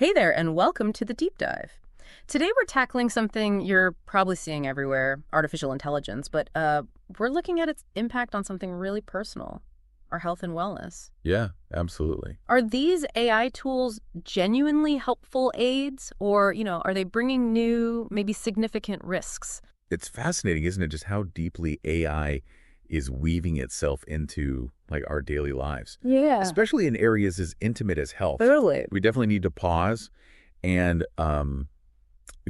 Hey there, and welcome to the Deep Dive. Today we're tackling something you're probably seeing everywhere, artificial intelligence, but we're looking at its impact on something really personal, our health and wellness. Yeah, absolutely. Are these AI tools genuinely helpful aids, or, are they bringing new, maybe significant risks? It's fascinating, isn't it, just how deeply AI is weaving itself into our daily lives, Yeah, especially in areas as intimate as health. totally. We definitely need to pause and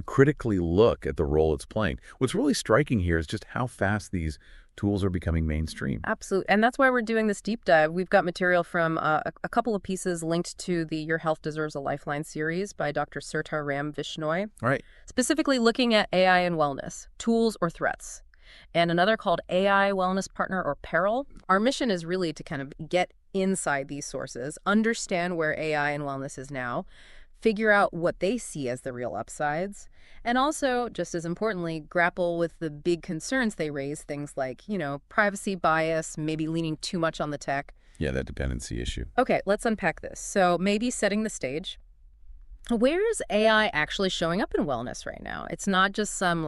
critically look at the role it's playing. What's really striking here is just how fast these tools are becoming mainstream. Absolutely. And that's why we're doing this deep dive. We've got material from a couple of pieces linked to the Your Health Deserves a Lifeline series by Dr. Surtar Ram Vishnoi, All right. specifically looking at AI and wellness, tools or threats. And another called AI Wellness Partner or Peril. Our mission is really to kind of get inside these sources, understand where AI and wellness is now, figure out what they see as the real upsides, and also, just as importantly, grapple with the big concerns they raise, things like, privacy bias, maybe leaning too much on the tech. Yeah, that dependency issue. Okay, let's unpack this. So maybe setting the stage. Where's AI actually showing up in wellness right now? It's not just some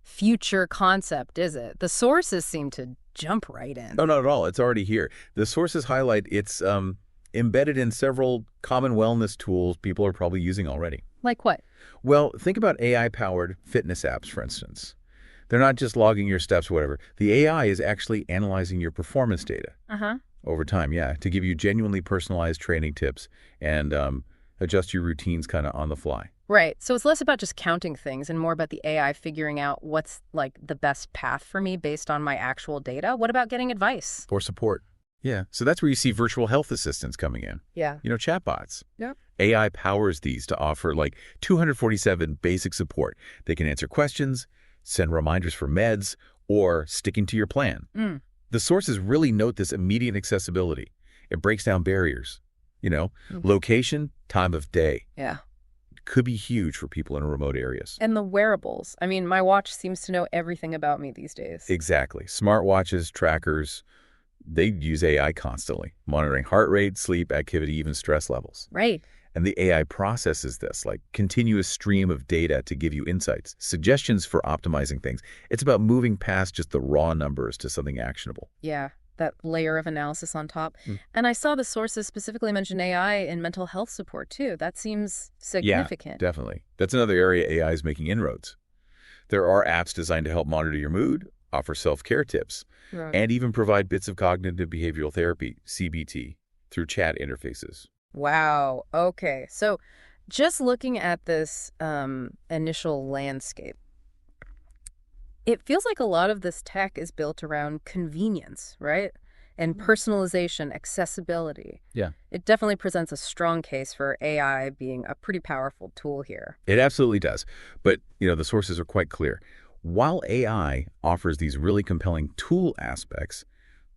future concept, is it? The sources seem to jump right in. Oh, not at all. It's already here. The sources highlight it's embedded in several common wellness tools people are probably using already. Like what? Well, think about AI-powered fitness apps, for instance. They're not just logging your steps or whatever. The AI is actually analyzing your performance data Uh-huh. over time, yeah, to give you genuinely personalized training tips and adjust your routines kind of on the fly. Right. So it's less about just counting things and more about the AI figuring out what's the best path for me based on my actual data. What about getting advice? For support. Yeah, so that's where you see virtual health assistants coming in. Yeah. Chatbots. Yep. AI powers these to offer 247 basic support. They can answer questions, send reminders for meds, or sticking to your plan. Mm. The sources really note this immediate accessibility. It breaks down barriers. Location, time of day. Yeah. Could be huge for people in remote areas. And the wearables. I mean, my watch seems to know everything about me these days. Exactly. Smartwatches, trackers, they use AI constantly, monitoring heart rate, sleep, activity, even stress levels. Right. And the AI processes this continuous stream of data to give you insights, suggestions for optimizing things. It's about moving past just the raw numbers to something actionable. Yeah. That layer of analysis on top. Mm. And I saw the sources specifically mention AI in mental health support, too. That seems significant. Yeah, definitely. That's another area AI is making inroads. There are apps designed to help monitor your mood, offer self-care tips, Right. and even provide bits of cognitive behavioral therapy, CBT, through chat interfaces. Wow. Okay. So just looking at this initial landscape, it feels like a lot of this tech is built around convenience, right? And personalization, accessibility. Yeah. It definitely presents a strong case for AI being a pretty powerful tool here. It absolutely does. But, the sources are quite clear. While AI offers these really compelling tool aspects,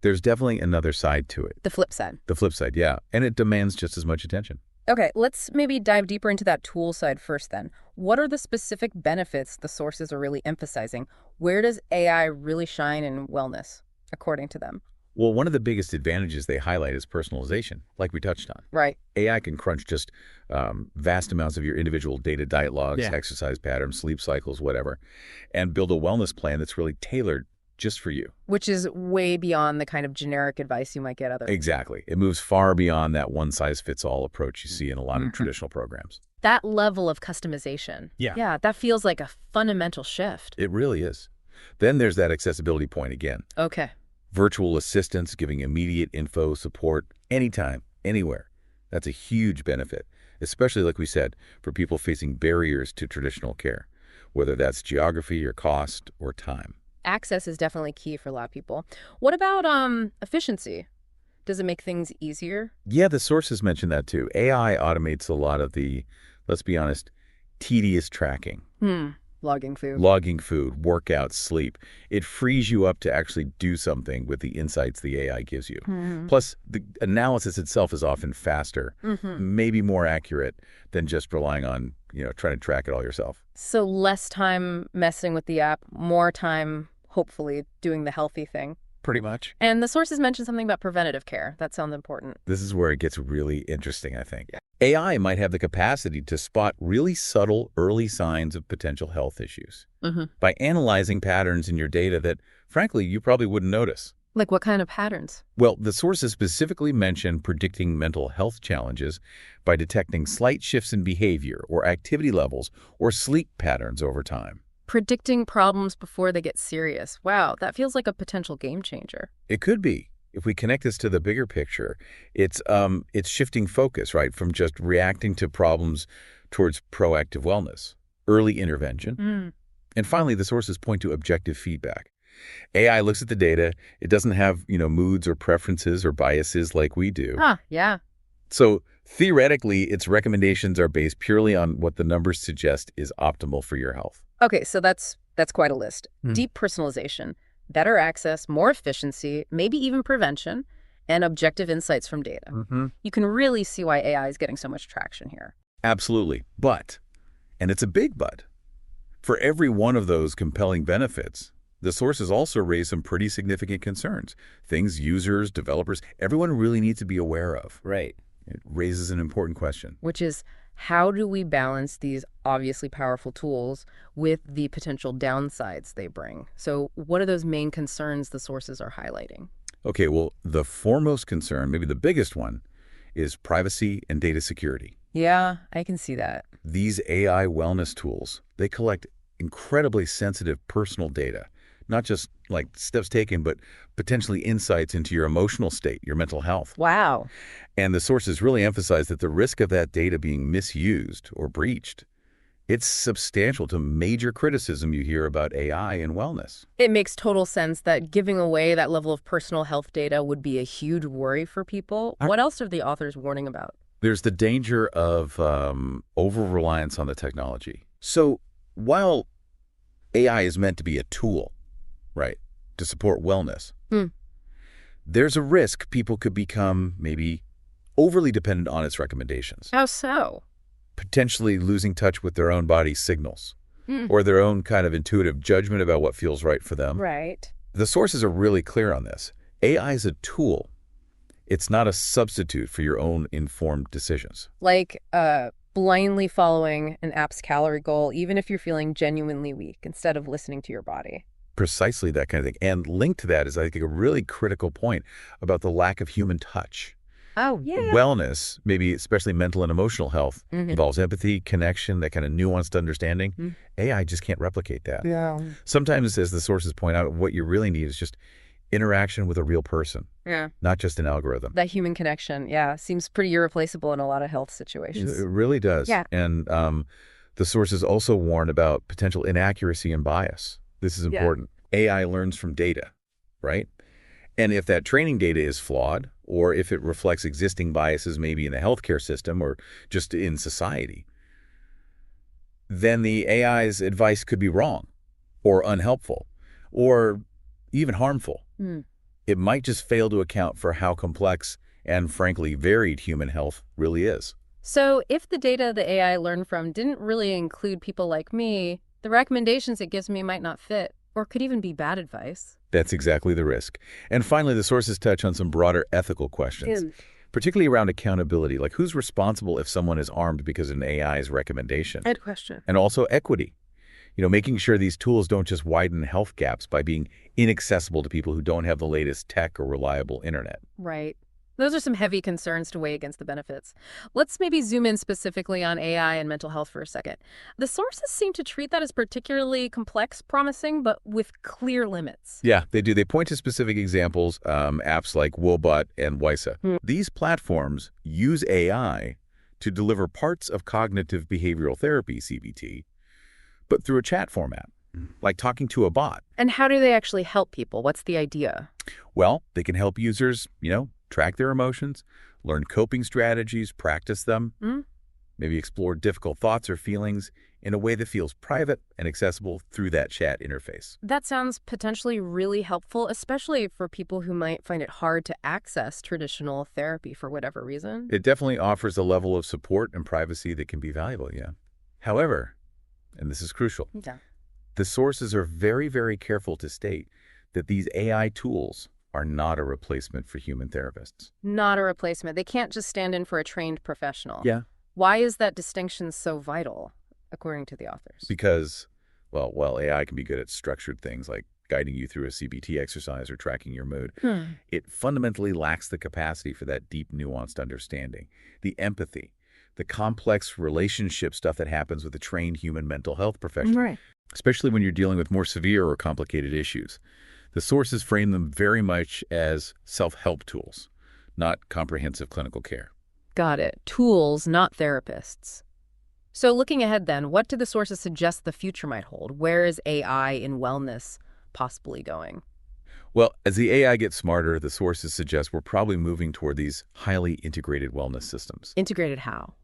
there's definitely another side to it. The flip side. The flip side, yeah. And it demands just as much attention. Okay, let's maybe dive deeper into that tool side first then. What are the specific benefits the sources are really emphasizing? Where does AI really shine in wellness, according to them? Well, one of the biggest advantages they highlight is personalization, like we touched on. Right. AI can crunch just vast amounts of your individual data, diet logs, Yeah. exercise patterns, sleep cycles, whatever, and build a wellness plan that's really tailored just for you. Which is way beyond the kind of generic advice you might get otherwise. Exactly. It moves far beyond that one-size-fits-all approach you see in a lot of traditional programs. That level of customization. Yeah. Yeah, that feels like a fundamental shift. It really is. Then there's that accessibility point again. Okay. Virtual assistants giving immediate info support anytime, anywhere. That's a huge benefit, especially, like we said, for people facing barriers to traditional care, whether that's geography or cost or time. Access is definitely key for a lot of people. What about efficiency? Does it make things easier? Yeah, the sources mention that too. AI automates a lot of the, let's be honest, tedious tracking. Logging food. Logging food, workouts, sleep. It frees you up to actually do something with the insights the AI gives you. Plus, the analysis itself is often faster, maybe more accurate than just relying on, trying to track it all yourself. So less time messing with the app, more time, hopefully, doing the healthy thing. pretty much. And the sources mentioned something about preventative care. That sounds important. This is where it gets really interesting, I think. AI might have the capacity to spot really subtle early signs of potential health issues by analyzing patterns in your data that, frankly, you probably wouldn't notice. Like what kind of patterns? Well, the sources specifically mention predicting mental health challenges by detecting slight shifts in behavior or activity levels or sleep patterns over time. Predicting problems before they get serious. Wow, that feels like a potential game changer. It could be. If we connect this to the bigger picture, it's shifting focus, right, from just reacting to problems towards proactive wellness, early intervention. And finally, the sources point to objective feedback. AI looks at the data. It doesn't have, moods or preferences or biases like we do. Yeah. So theoretically, its recommendations are based purely on what the numbers suggest is optimal for your health. Okay, so that's quite a list. Deep personalization, better access, more efficiency, maybe even prevention, and objective insights from data. You can really see why AI is getting so much traction here. Absolutely. But, and it's a big but, for every one of those compelling benefits, the sources also raise some pretty significant concerns. Things users, developers, everyone really needs to be aware of. Right. It raises an important question. Which is, how do we balance these obviously powerful tools with the potential downsides they bring? So what are those main concerns the sources are highlighting? Okay, well, the foremost concern, maybe the biggest one, is privacy and data security. Yeah, I can see that. These AI wellness tools, they collect incredibly sensitive personal data, not just like steps taken, but potentially insights into your emotional state, your mental health. Wow. And the sources really emphasize that the risk of that data being misused or breached, it's substantial to major criticism you hear about AI and wellness. It makes total sense that giving away that level of personal health data would be a huge worry for people. What else are the authors warning about? There's the danger of over-reliance on the technology. So while AI is meant to be a tool, right, to support wellness, there's a risk people could become maybe overly dependent on its recommendations. How so? Potentially losing touch with their own body's signals or their own kind of intuitive judgment about what feels right for them. Right. The sources are really clear on this. AI is a tool. It's not a substitute for your own informed decisions. Like blindly following an app's calorie goal, even if you're feeling genuinely weak, instead of listening to your body. Precisely that kind of thing. And linked to that is, I think, a really critical point about the lack of human touch. Oh, yeah. Wellness, maybe especially mental and emotional health, involves empathy, connection, that kind of nuanced understanding. AI just can't replicate that. Yeah. Sometimes, as the sources point out, what you really need is just interaction with a real person, not just an algorithm. That human connection, seems pretty irreplaceable in a lot of health situations. It really does. Yeah. And the sources also warn about potential inaccuracy and bias. This is important. AI learns from data, right? And if that training data is flawed, or if it reflects existing biases maybe in the healthcare system or just in society, then the AI's advice could be wrong or unhelpful or even harmful. It might just fail to account for how complex and, frankly, varied human health really is. So if the data the AI learned from didn't really include people like me, the recommendations it gives me might not fit, or could even be bad advice. That's exactly the risk. And finally, the sources touch on some broader ethical questions, particularly around accountability, like who's responsible if someone is armed because of an AI's recommendation? Good question. And also equity. Making sure these tools don't just widen health gaps by being inaccessible to people who don't have the latest tech or reliable internet. Right. Those are some heavy concerns to weigh against the benefits. Let's maybe zoom in specifically on AI and mental health for a second. The sources seem to treat that as particularly complex, promising, but with clear limits. Yeah, they do. They point to specific examples, apps like Woebot and Wysa. These platforms use AI to deliver parts of cognitive behavioral therapy, CBT, but through a chat format, like talking to a bot. And how do they actually help people? What's the idea? Well, they can help users, track their emotions, learn coping strategies, practice them, maybe explore difficult thoughts or feelings in a way that feels private and accessible through that chat interface. That sounds potentially really helpful, especially for people who might find it hard to access traditional therapy for whatever reason. It definitely offers a level of support and privacy that can be valuable, However, and this is crucial, the sources are very, very careful to state that these AI tools are not a replacement for human therapists. Not a replacement. They can't just stand in for a trained professional. Yeah. Why is that distinction so vital, according to the authors? Because, well, while AI can be good at structured things like guiding you through a CBT exercise or tracking your mood, it fundamentally lacks the capacity for that deep, nuanced understanding, the empathy, the complex relationship stuff that happens with a trained human mental health professional, Right. especially when you're dealing with more severe or complicated issues. The sources frame them very much as self-help tools, not comprehensive clinical care. Got it. Tools, not therapists. So looking ahead then, what do the sources suggest the future might hold? Where is AI in wellness possibly going? Well, as the AI gets smarter, the sources suggest we're probably moving toward these highly integrated wellness systems. Integrated how?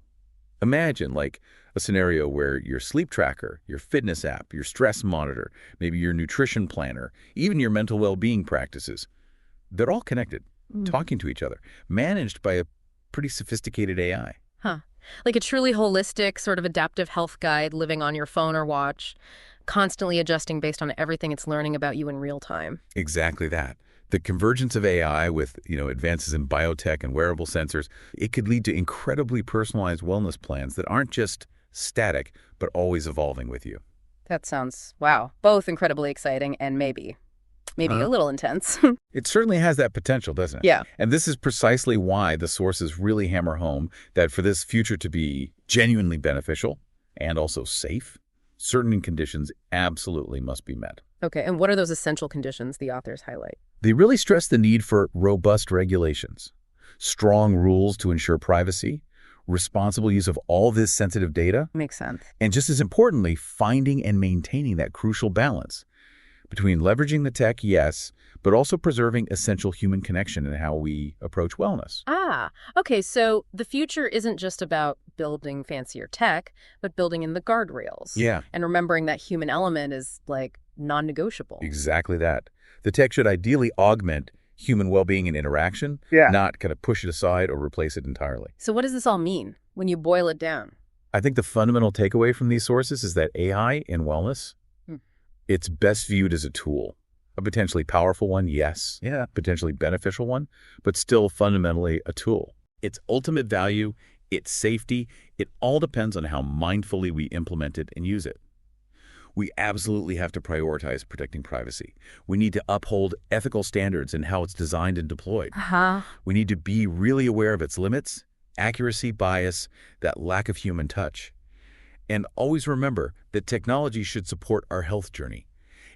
Imagine like a scenario where your sleep tracker, your fitness app, your stress monitor, maybe your nutrition planner, even your mental well-being practices, they're all connected, talking to each other, managed by a pretty sophisticated AI. Huh. Like a truly holistic, sort of adaptive health guide living on your phone or watch, constantly adjusting based on everything it's learning about you in real time. Exactly that. The convergence of AI with, advances in biotech and wearable sensors, it could lead to incredibly personalized wellness plans that aren't just static, but always evolving with you. That sounds, wow, both incredibly exciting and maybe a little intense. It certainly has that potential, doesn't it? Yeah. And this is precisely why the sources really hammer home that for this future to be genuinely beneficial and also safe, certain conditions absolutely must be met. Okay, and what are those essential conditions the authors highlight? They really stress the need for robust regulations, strong rules to ensure privacy, responsible use of all this sensitive data, Makes sense. and just as importantly, finding and maintaining that crucial balance between leveraging the tech, yes, but also preserving essential human connection in how we approach wellness. Okay, so the future isn't just about building fancier tech, but building in the guardrails. Yeah. And remembering that human element is, like, non-negotiable. Exactly that. The tech should ideally augment human well-being and interaction, not kind of push it aside or replace it entirely. So what does this all mean when you boil it down? I think the fundamental takeaway from these sources is that AI in wellness, it's best viewed as a tool. A potentially powerful one, yes. Yeah. Potentially beneficial one, but still fundamentally a tool. Its ultimate value, its safety, it all depends on how mindfully we implement it and use it. We absolutely have to prioritize protecting privacy. We need to uphold ethical standards in how it's designed and deployed. We need to be really aware of its limits, accuracy, bias, that lack of human touch. And always remember that technology should support our health journey.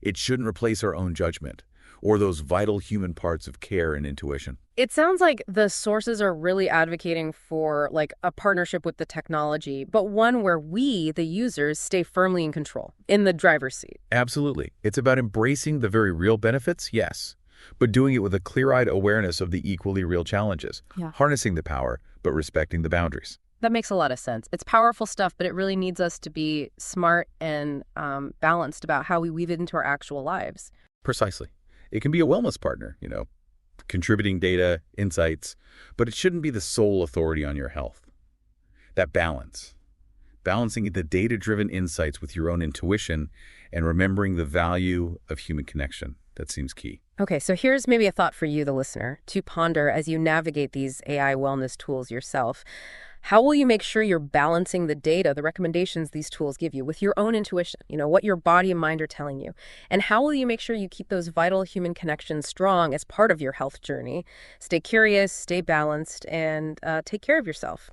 It shouldn't replace our own judgment or those vital human parts of care and intuition. It sounds like the sources are really advocating for, like, a partnership with the technology, but one where we, the users, stay firmly in control, in the driver's seat. Absolutely. It's about embracing the very real benefits, yes, but doing it with a clear-eyed awareness of the equally real challenges, harnessing the power, but respecting the boundaries. That makes a lot of sense. It's powerful stuff, but it really needs us to be smart and balanced about how we weave it into our actual lives. Precisely. It can be a wellness partner, contributing data, insights, but it shouldn't be the sole authority on your health. That balance, balancing the data-driven insights with your own intuition and remembering the value of human connection, that seems key. Okay, so here's maybe a thought for you, the listener, to ponder as you navigate these AI wellness tools yourself. How will you make sure you're balancing the data, the recommendations these tools give you, with your own intuition, what your body and mind are telling you? And how will you make sure you keep those vital human connections strong as part of your health journey? Stay curious, stay balanced, and take care of yourself.